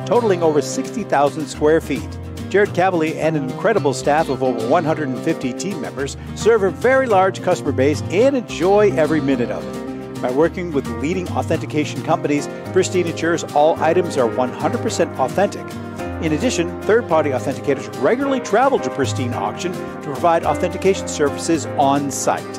totaling over 60,000 square feet. Jared Cavalier and an incredible staff of over 150 team members serve a very large customer base and enjoy every minute of it. By working with leading authentication companies, Pristine ensures all items are 100% authentic. In addition, third-party authenticators regularly travel to Pristine Auction to provide authentication services on site.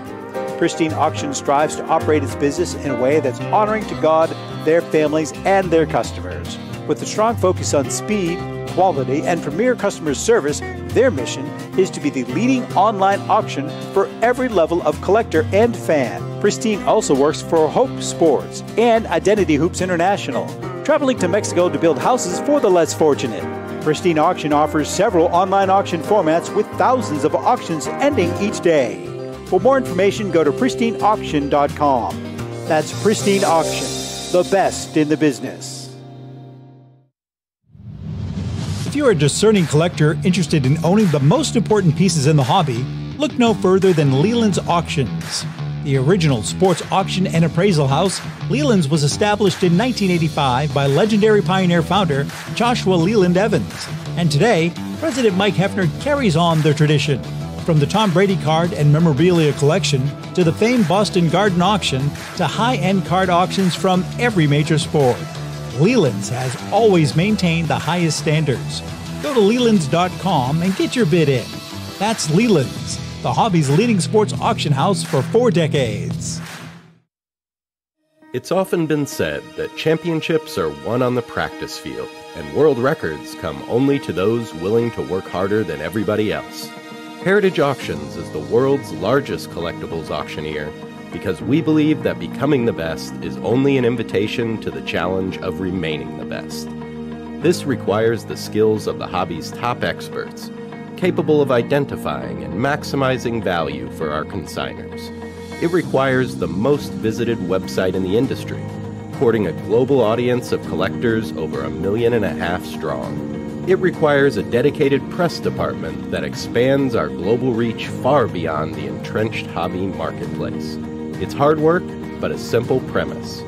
Pristine Auction strives to operate its business in a way that's honoring to God, their families, and their customers. With a strong focus on speed, quality, and premier customer service, their mission is to be the leading online auction for every level of collector and fan. Pristine also works for Hope Sports and Identity Hoops International, traveling to Mexico to build houses for the less fortunate. Pristine Auction offers several online auction formats with thousands of auctions ending each day. For more information, go to pristineauction.com. That's Pristine Auction, the best in the business. If you're a discerning collector interested in owning the most important pieces in the hobby, look no further than Leland's Auctions. The original sports auction and appraisal house, Leland's was established in 1985 by legendary Pioneer founder Joshua Leland Evans. And today, President Mike Hefner carries on their tradition. From the Tom Brady card and memorabilia collection to the famed Boston Garden Auction to high-end card auctions from every major sport, Leland's has always maintained the highest standards. Go to Lelands.com and get your bid in. That's Leland's, the hobby's leading sports auction house for 4 decades. It's often been said that championships are won on the practice field, and world records come only to those willing to work harder than everybody else. Heritage Auctions is the world's largest collectibles auctioneer because we believe that becoming the best is only an invitation to the challenge of remaining the best. This requires the skills of the hobby's top experts, capable of identifying and maximizing value for our consigners. It requires the most visited website in the industry, courting a global audience of collectors over 1.5 million strong. It requires a dedicated press department that expands our global reach far beyond the entrenched hobby marketplace. It's hard work, but a simple premise.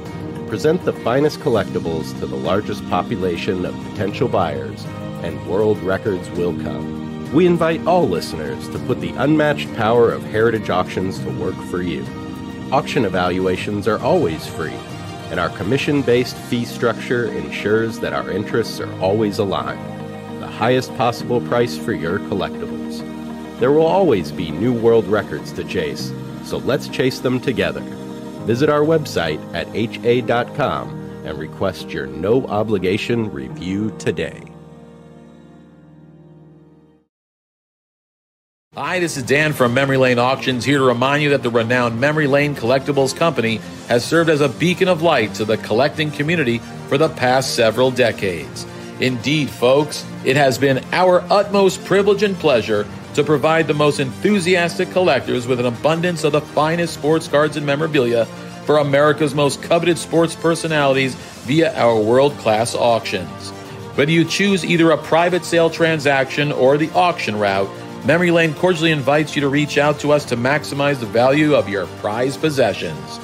Present the finest collectibles to the largest population of potential buyers, and world records will come. We invite all listeners to put the unmatched power of Heritage Auctions to work for you. auction evaluations are always free, and our commission-based fee structure ensures that our interests are always aligned. The highest possible price for your collectibles. There will always be new world records to chase, so let's chase them together. Visit our website at ha.com and request your no-obligation review today. Hi, this is Dan from Memory Lane Auctions, here to remind you that the renowned Memory Lane Collectibles Company has served as a beacon of light to the collecting community for the past several decades. Indeed, folks, it has been our utmost privilege and pleasure to provide the most enthusiastic collectors with an abundance of the finest sports cards and memorabilia for America's most coveted sports personalities via our world-class auctions. Whether you choose either a private sale transaction or the auction route, Memory Lane cordially invites you to reach out to us to maximize the value of your prized possessions.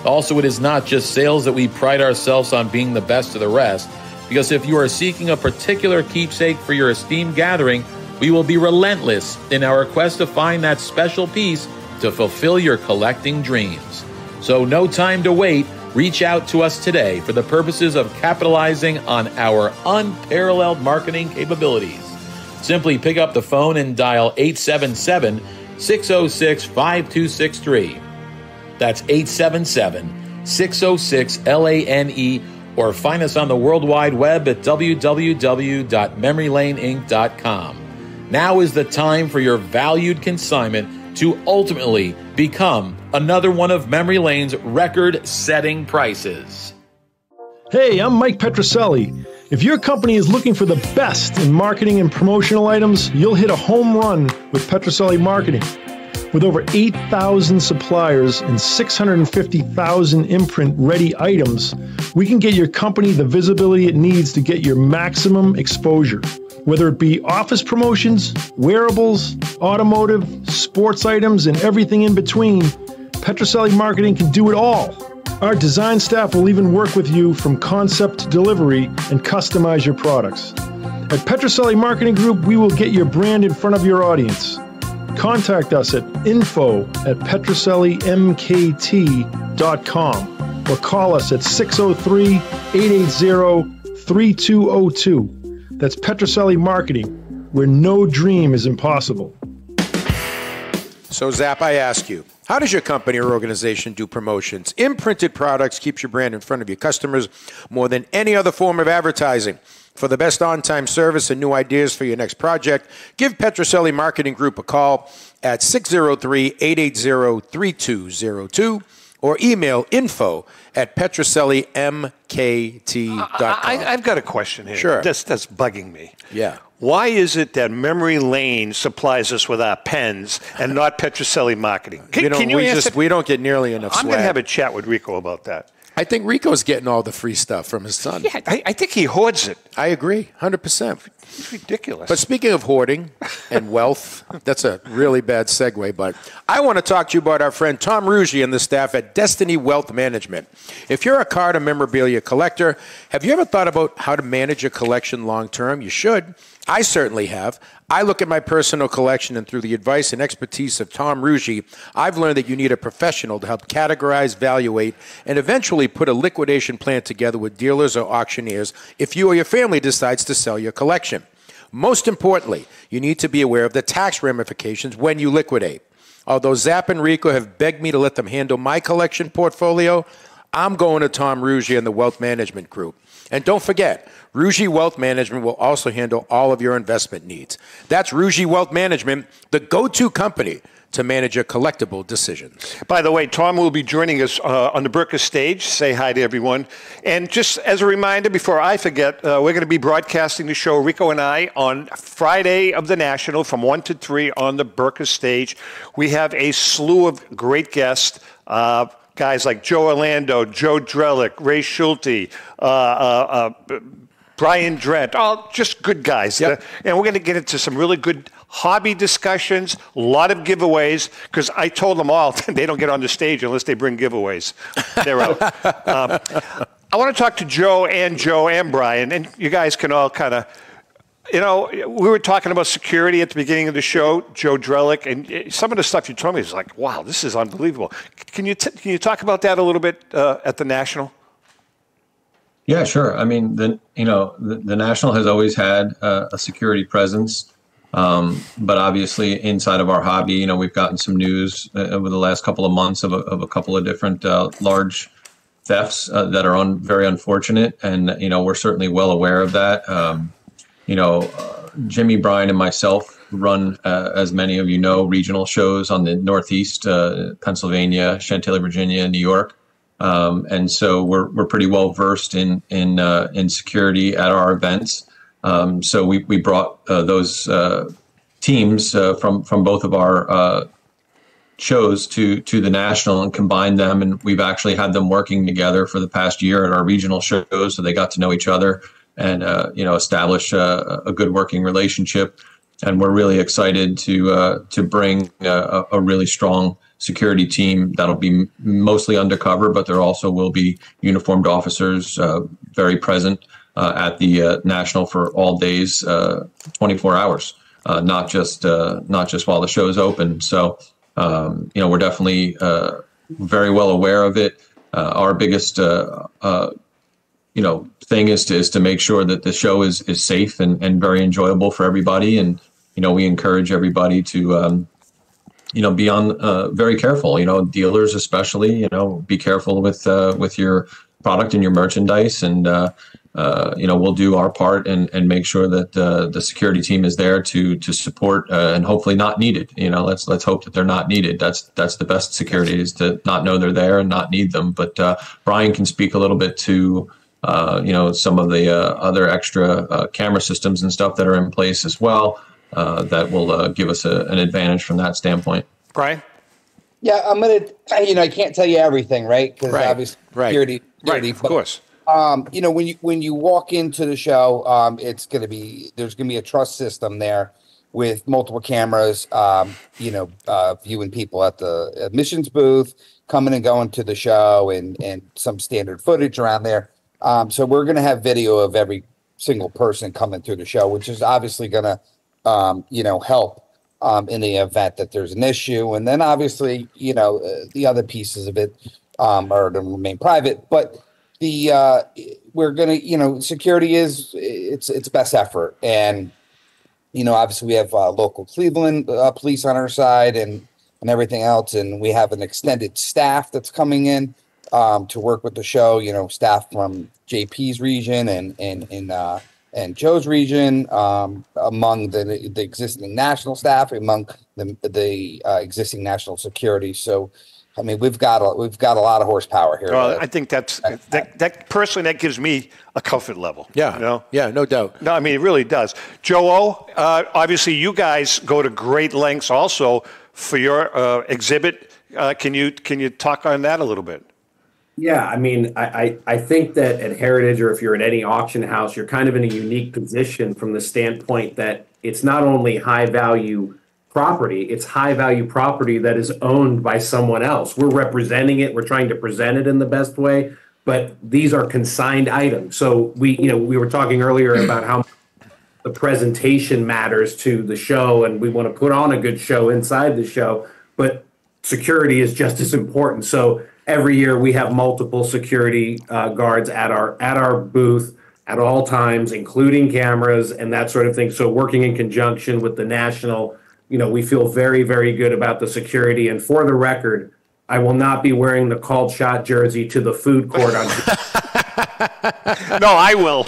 Also, it is not just sales that we pride ourselves on being the best of the rest, because if you are seeking a particular keepsake for your esteemed gathering, we will be relentless in our quest to find that special piece to fulfill your collecting dreams. So no time to wait. Reach out to us today for the purposes of capitalizing on our unparalleled marketing capabilities. Simply pick up the phone and dial 877-606-5263. That's 877-606-LANE, or find us on the World Wide Web at www.memorylaneinc.com. Now is the time for your valued consignment to ultimately become another one of Memory Lane's record-setting prices. Hey, I'm Mike Petroselli. If your company is looking for the best in marketing and promotional items, you'll hit a home run with Petroselli Marketing. With over 8,000 suppliers and 650,000 imprint-ready items, we can get your company the visibility it needs to get your maximum exposure. Whether it be office promotions, wearables, automotive, sports items, and everything in between, Petroselli Marketing can do it all. Our design staff will even work with you from concept to delivery and customize your products. At Petroselli Marketing Group, we will get your brand in front of your audience. Contact us at info@petrosellimkt.com or call us at 603-880-3202. That's Petroselli Marketing, where no dream is impossible. So, Zap, I ask you, how does your company or organization do promotions? Imprinted products keeps your brand in front of your customers more than any other form of advertising. For the best on-time service and new ideas for your next project, give Petroselli Marketing Group a call at 603-880-3202 or email info@petrosellimkt.com. I've got a question here. Sure. That's bugging me. Yeah. Why is it that Memory Lane supplies us with our pens and not Petroselli Marketing? Can you answer? We don't get nearly enough I'm swag. going to have a chat with Rico about that. I think Rico's getting all the free stuff from his son. Yeah, I think he hoards it. I agree, 100%. It's ridiculous. But speaking of hoarding and wealth, that's a really bad segue, but I want to talk to you about our friend Tom Ruggie and the staff at Destiny Wealth Management. If you're a card or memorabilia collector, have you ever thought about how to manage a collection long term? You should. I certainly have. I look at my personal collection, and through the advice and expertise of Tom Ruggie, I've learned that you need a professional to help categorize, evaluate, and eventually put a liquidation plan together with dealers or auctioneers if you or your family decides to sell your collection. Most importantly, you need to be aware of the tax ramifications when you liquidate. Although Zap and Rico have begged me to let them handle my collection portfolio, I'm going to Tom Ruggie and the Wealth Management Group. And don't forget, Ruggie Wealth Management will also handle all of your investment needs. That's Ruggie Wealth Management, the go-to company to manage your collectible decisions. By the way, Tom will be joining us on the Burka stage. Say hi to everyone. And just as a reminder, before I forget, we're going to be broadcasting the show, Rico and I, on Friday of the National from 1 to 3 on the Burka stage. We have a slew of great guests. Guys like Joe Orlando, Joe Drelich, Ray Schulte, Brian Drent, all just good guys. Yep. And we're going to get into some really good hobby discussions, a lot of giveaways, because I told them all they don't get on the stage unless they bring giveaways. They're out. I want to talk to Joe and Brian, and you guys can all kind of You know, we were talking about security at the beginning of the show, Joe Drelich, and some of the stuff you told me is like, wow, this is unbelievable. Can you talk about that a little bit at the National? Yeah, sure. I mean, the National has always had a security presence, but obviously inside of our hobby, you know, we've gotten some news over the last couple of months of a couple of different large thefts that are very unfortunate, and you know, we're certainly well aware of that. Jimmy, Brian, and myself run, as many of you know, regional shows on the Northeast, Pennsylvania, Chantilly, Virginia, New York. And so we're pretty well versed in security at our events. So we brought those teams from both of our shows to the National and combined them, and we've actually had them working together for the past year at our regional shows, so they got to know each other and establish a good working relationship. And we're really excited to bring a really strong security team that'll be mostly undercover, but there also will be uniformed officers very present at the National for all days, 24 hours, not just while the show is open. So we're definitely very well aware of it. Our biggest thing is to make sure that the show is safe and very enjoyable for everybody. And we encourage everybody to be very careful. Dealers especially, be careful with your product and your merchandise, and we'll do our part and make sure that the security team is there to support and hopefully not needed. Let's hope that they're not needed. That's the best security, is to not know they're there and not need them. But Brian can speak a little bit to some of the other extra camera systems and stuff that are in place as well. That will give us an advantage from that standpoint. Brian? Yeah, I'm going to, I can't tell you everything, right? Because obviously security. Right, of course. When you walk into the show, there's going to be a trust system there with multiple cameras, viewing people at the admissions booth, coming and going to the show, and some standard footage around there. So we're going to have video of every single person coming through the show, which is obviously going to help in the event that there's an issue. And then obviously, the other pieces of it are to remain private. But we're going to, security is it's best effort. And, obviously we have local Cleveland police on our side and everything else. And we have an extended staff that's coming in to work with the show, staff from JP's region and Joe's region, among the existing national staff, among the existing national security. So, I mean, we've got a lot of horsepower here. Well, I think that personally, that gives me a comfort level. Yeah, yeah, no doubt. No, I mean, it really does. Joe, obviously, you guys go to great lengths also for your exhibit. Can you talk on that a little bit? Yeah, I mean, I think that at Heritage, or if you're at any auction house, you're kind of in a unique position from the standpoint that it's not only high value property, it's high value property that is owned by someone else. We're representing it, we're trying to present it in the best way, but these are consigned items. So we were talking earlier about how the presentation matters to the show, and we want to put on a good show inside the show, but security is just as important. So every year we have multiple security guards at our booth at all times, including cameras and that sort of thing. So working in conjunction with the National, we feel very, very good about the security. And for the record, I will not be wearing the called shot jersey to the food court on. No, I will.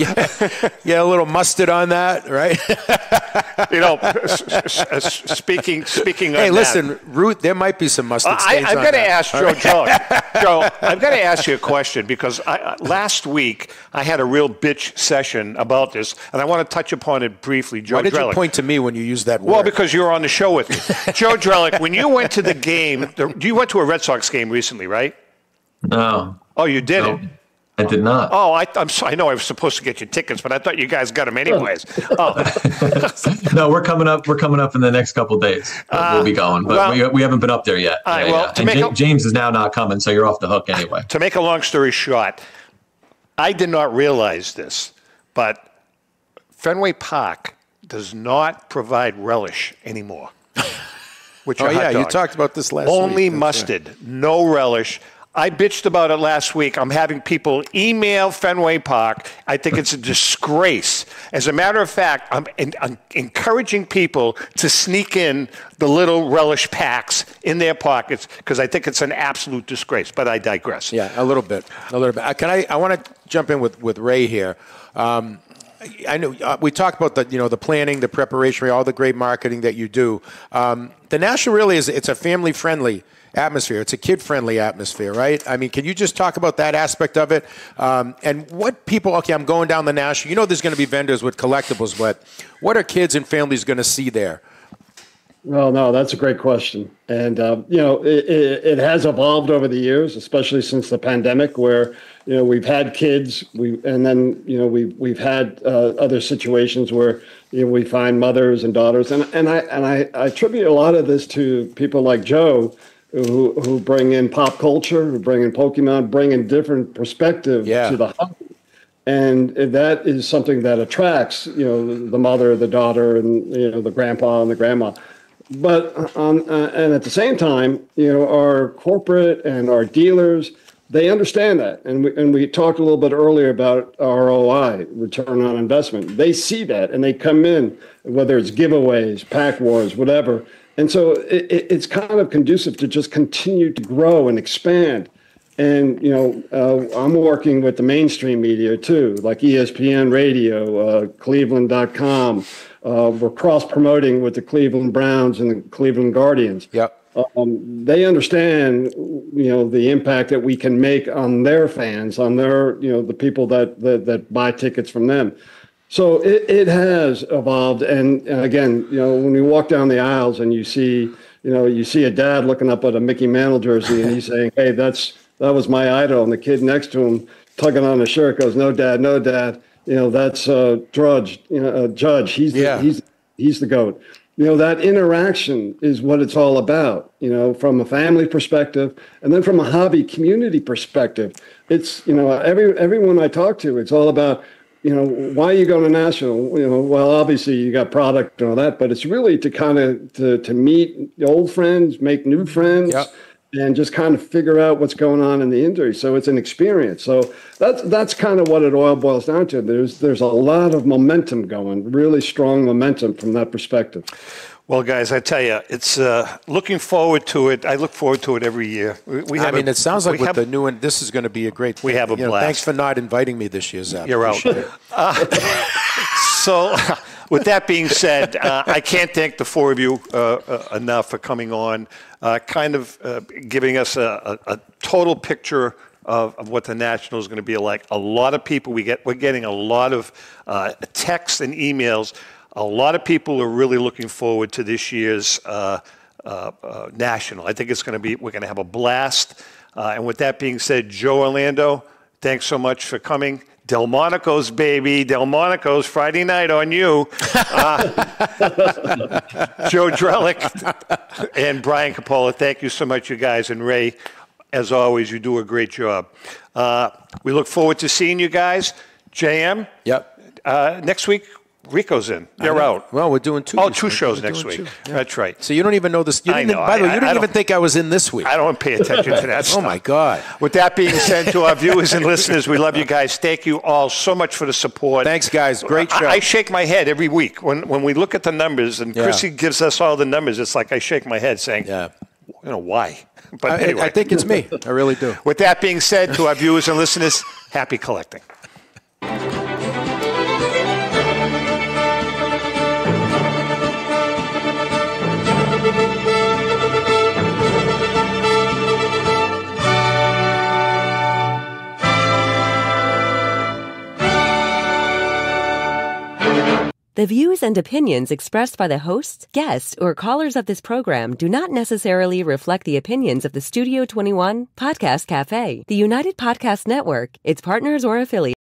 Yeah, a little mustard on that, right? Speaking on hey, listen, Ruth, there might be some mustard stains I've on got to that. ask Joe, I've got to ask you a question, because last week I had a real bitch session about this, and I want to touch upon it briefly. Joe Why did Drelich. you point to me when you used that word? Well, because you were on the show with me. Joe Drelich, when you went to the game, you went to a Red Sox game recently, right? No. Oh, you didn't? No. I did not. Oh, I know I was supposed to get you tickets, but I thought you guys got them anyways. Oh. No, we're coming up in the next couple of days. We'll be going, but we haven't been up there yet. James is now not coming, so you're off the hook anyway. To make a long story short, I did not realize this, but Fenway Park does not provide relish anymore. With your oh, hot yeah, dog. you talked about this last Only week. mustard, no relish. I bitched about it last week. I'm having people email Fenway Park. I think it's a disgrace. As a matter of fact, I'm encouraging people to sneak in the little relish packs in their pockets because I think it's an absolute disgrace. But I digress. Yeah, a little bit. I want to jump in with Ray here. I know we talked about the planning, the preparation, all the great marketing that you do. The National really it's a family-friendly atmosphere. It's a kid-friendly atmosphere, right? I mean, can you just talk about that aspect of it? And what people, okay, I'm going down the National. You know there's going to be vendors with collectibles, but what are kids and families going to see there? Well, no, that's a great question. And, it has evolved over the years, especially since the pandemic where, we've had kids, we've had other situations where, we find mothers and daughters. And I attribute a lot of this to people like Joe, who bring in pop culture, who bring in Pokemon, bring in different perspective to the hobby. And that is something that attracts, the mother, the daughter, and, the grandpa and the grandma. But and at the same time, our corporate and our dealers, they understand that. And we talked a little bit earlier about ROI, return on investment. They see that and they come in, whether it's giveaways, pack wars, whatever. And so it's kind of conducive to just continue to grow and expand. And, I'm working with the mainstream media too, like ESPN Radio, Cleveland.com. We're cross-promoting with the Cleveland Browns and the Cleveland Guardians. Yep. They understand, the impact that we can make on their fans, on their, the people that buy tickets from them. So it has evolved. And again, when you walk down the aisles and you see a dad looking up at a Mickey Mantle jersey and he's saying, hey, that was my idol. And the kid next to him tugging on the shirt goes, no, dad, no, dad. That's Judge. Judge. He's the GOAT. That interaction is what it's all about. From a family perspective, and then from a hobby community perspective. It's everyone I talk to. It's all about why are you going to National? Well, obviously you got product and all that, but it's really to kind of to meet old friends, make new friends. Yep. And just kind of figure out what's going on in the industry. So it's an experience. So that's kind of what it all boils down to. There's a lot of momentum going, really strong momentum from that perspective. Well, guys, I tell you, it's looking forward to it. I look forward to it every year. It sounds like with the new one, this is going to be a great thing. We have a blast. Thanks for not inviting me this year, Zap. You're out. So with that being said, I can't thank the four of you enough for coming on, giving us a total picture of what the National is going to be like. A lot of people, we're getting a lot of texts and emails. A lot of people are really looking forward to this year's National. I think we're going to have a blast. And with that being said, Joe Orlando, thanks so much for coming. Delmonico's, baby. Delmonico's Friday night on you. Joe Drelich and Brian Coppola, thank you so much, you guys. And Ray, as always, you do a great job. We look forward to seeing you guys. JM? Yep. Next week, Rico's in. You're out. Well, we're doing two. Two shows next week. Yeah. That's right. So you don't even know this. I know. By the way, you didn't even think I was in this week. I don't pay attention to that stuff. Oh, my God. With that being said, to our viewers and listeners, we love you guys. Thank you all so much for the support. Thanks, guys. Great show. I shake my head every week. When we look at the numbers, and Chrissy gives us all the numbers, it's like I shake my head saying, why? But anyway. I think it's me. I really do. With that being said, to our viewers and listeners, happy collecting. The views and opinions expressed by the hosts, guests, or callers of this program do not necessarily reflect the opinions of the Studio 21 Podcast Cafe, the United Podcast Network, its partners, or affiliates.